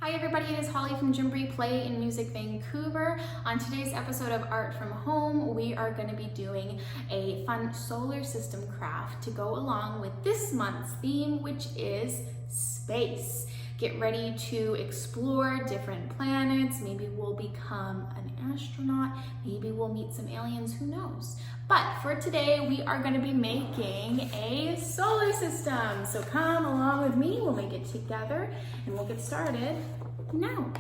Hi everybody, it is Holly from Gymboree Play and Music Vancouver. On today's episode of Art from Home, we are going to be doing a fun solar system craft to go along with this month's theme, which is space. Get ready to explore different planets. Maybe we'll become an astronaut. Maybe we'll meet some aliens, who knows? But for today, we are going to be making a solar system. So come along with me, we'll make it together and we'll get started now.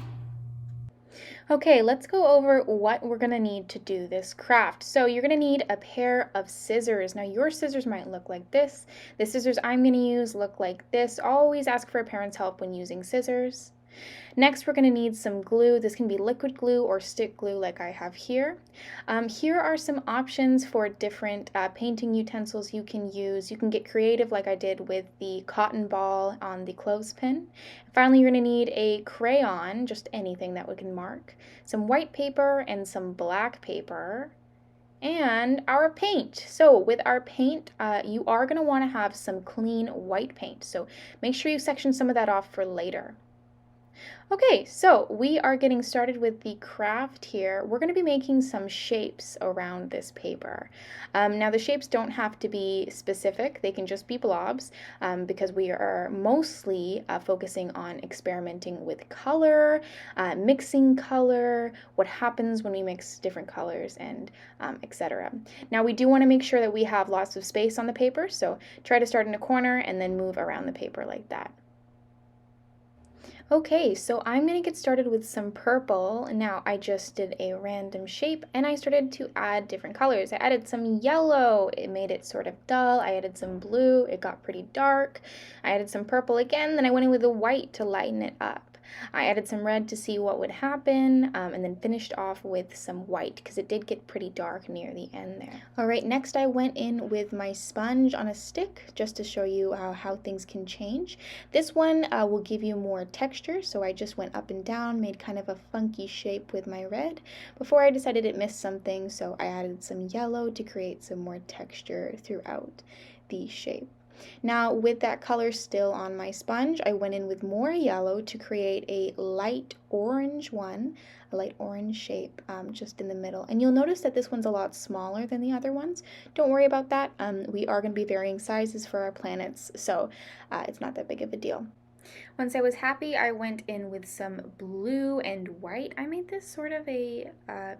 Okay, let's go over what we're gonna need to do this craft. So you're gonna need a pair of scissors. Now your scissors might look like this. The scissors I'm gonna use look like this. Always ask for a parent's help when using scissors. Next, we're going to need some glue. This can be liquid glue or stick glue like I have here. Here are some options for different painting utensils you can use. You can get creative like I did with the cotton ball on the clothespin. Finally, you're going to need a crayon, just anything that we can mark, some white paper and some black paper, and our paint. So with our paint, you are going to want to have some clean white paint. So make sure you section some of that off for later. Okay, so we are getting started with the craft here. We're going to be making some shapes around this paper. Now the shapes don't have to be specific, they can just be blobs because we are mostly focusing on experimenting with color, mixing color, what happens when we mix different colors, and etc. Now we do want to make sure that we have lots of space on the paper, so try to start in a corner and then move around the paper like that. Okay, so I'm going to get started with some purple. Now I just did a random shape and I started to add different colors. I added some yellow, it made it sort of dull. I added some blue, it got pretty dark. I added some purple again, then I went in with the white to lighten it up. I added some red to see what would happen, and then finished off with some white because it did get pretty dark near the end there. Alright, next I went in with my sponge on a stick just to show you how things can change. This one will give you more texture, so I just went up and down, made kind of a funky shape with my red before I decided it missed something, so I added some yellow to create some more texture throughout the shape. Now with that color still on my sponge, I went in with more yellow to create a light orange one, a light orange shape just in the middle. And you'll notice that this one's a lot smaller than the other ones. Don't worry about that. We are going to be varying sizes for our planets, so it's not that big of a deal. Once I was happy, I went in with some blue and white. I made this sort of a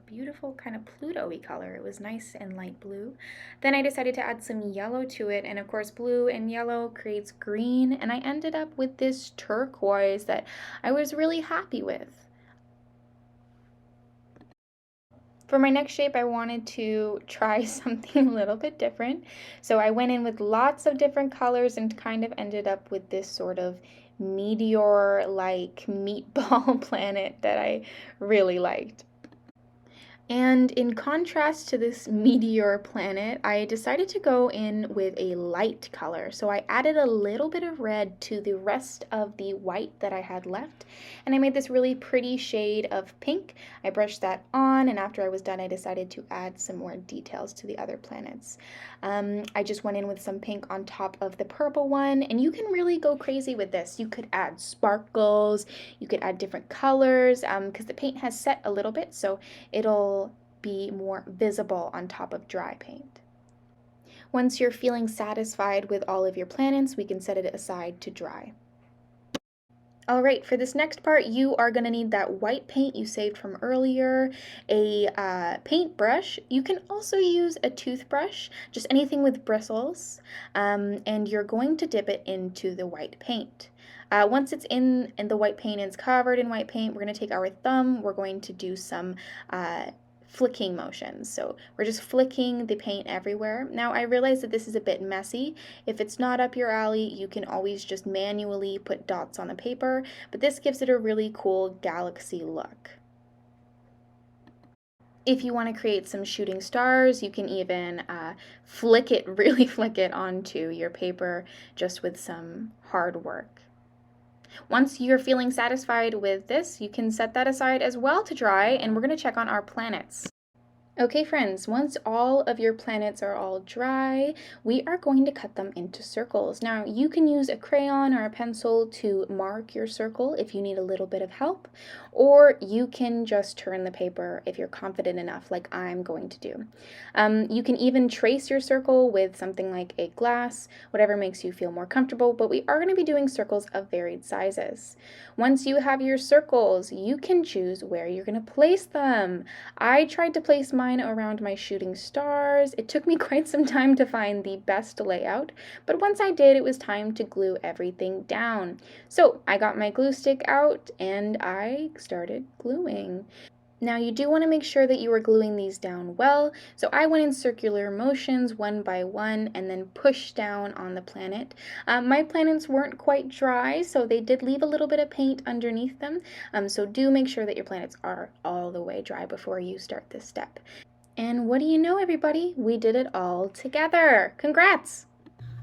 beautiful kind of Pluto-y color. It was nice and light blue. Then I decided to add some yellow to it, and of course blue and yellow creates green, and I ended up with this turquoise that I was really happy with. For my next shape, I wanted to try something a little bit different. So I went in with lots of different colors and kind of ended up with this sort of meteor-like meatball planet that I really liked. And in contrast to this meteor planet, I decided to go in with a light color. So I added a little bit of red to the rest of the white that I had left, and I made this really pretty shade of pink. I brushed that on, and after I was done, I decided to add some more details to the other planets. I just went in with some pink on top of the purple one, and you can really go crazy with this. You could add sparkles, you could add different colors, because the paint has set a little bit, so it'll be more visible on top of dry paint. Once you're feeling satisfied with all of your planets, we can set it aside to dry. Alright, for this next part, you are going to need that white paint you saved from earlier, a paintbrush. You can also use a toothbrush, just anything with bristles, and you're going to dip it into the white paint. Once it's in the white paint and it's covered in white paint, we're going to take our thumb, we're going to do some flicking motions. So we're just flicking the paint everywhere. Now I realize that this is a bit messy. If it's not up your alley, you can always just manually put dots on the paper, but this gives it a really cool galaxy look. If you want to create some shooting stars, you can even really flick it onto your paper just with some hard work. Once you're feeling satisfied with this, you can set that aside as well to dry, and we're going to check on our planets. Okay, friends, once all of your planets are all dry, we are going to cut them into circles. Now, you can use a crayon or a pencil to mark your circle if you need a little bit of help, or you can just turn the paper if you're confident enough, like I'm going to do. You can even trace your circle with something like a glass, whatever makes you feel more comfortable, but we are going to be doing circles of varied sizes. Once you have your circles, you can choose where you're going to place them. I tried to place mine around my shooting stars. It took me quite some time to find the best layout, but once I did, it was time to glue everything down. So I got my glue stick out and I started gluing. Now you do want to make sure that you are gluing these down well, so I went in circular motions one by one and then pushed down on the planet. My planets weren't quite dry, so they did leave a little bit of paint underneath them, so do make sure that your planets are all the way dry before you start this step. And what do you know, everybody? We did it all together. Congrats!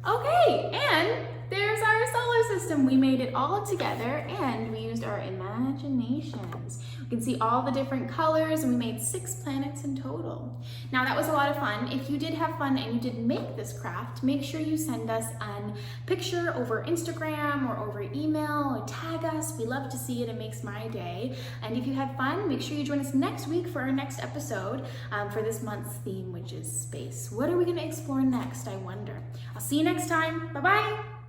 Okay, and there's our solar system. We made it all together and we used our imaginations. You can see all the different colors and we made 6 planets in total. Now that was a lot of fun. If you did have fun and you did make this craft, make sure you send us a picture over Instagram or over email or tag us. We love to see it. It makes my day. And if you had fun, make sure you join us next week for our next episode for this month's theme, which is space. What are we going to explore next, I wonder? I'll see you next time. Bye-bye.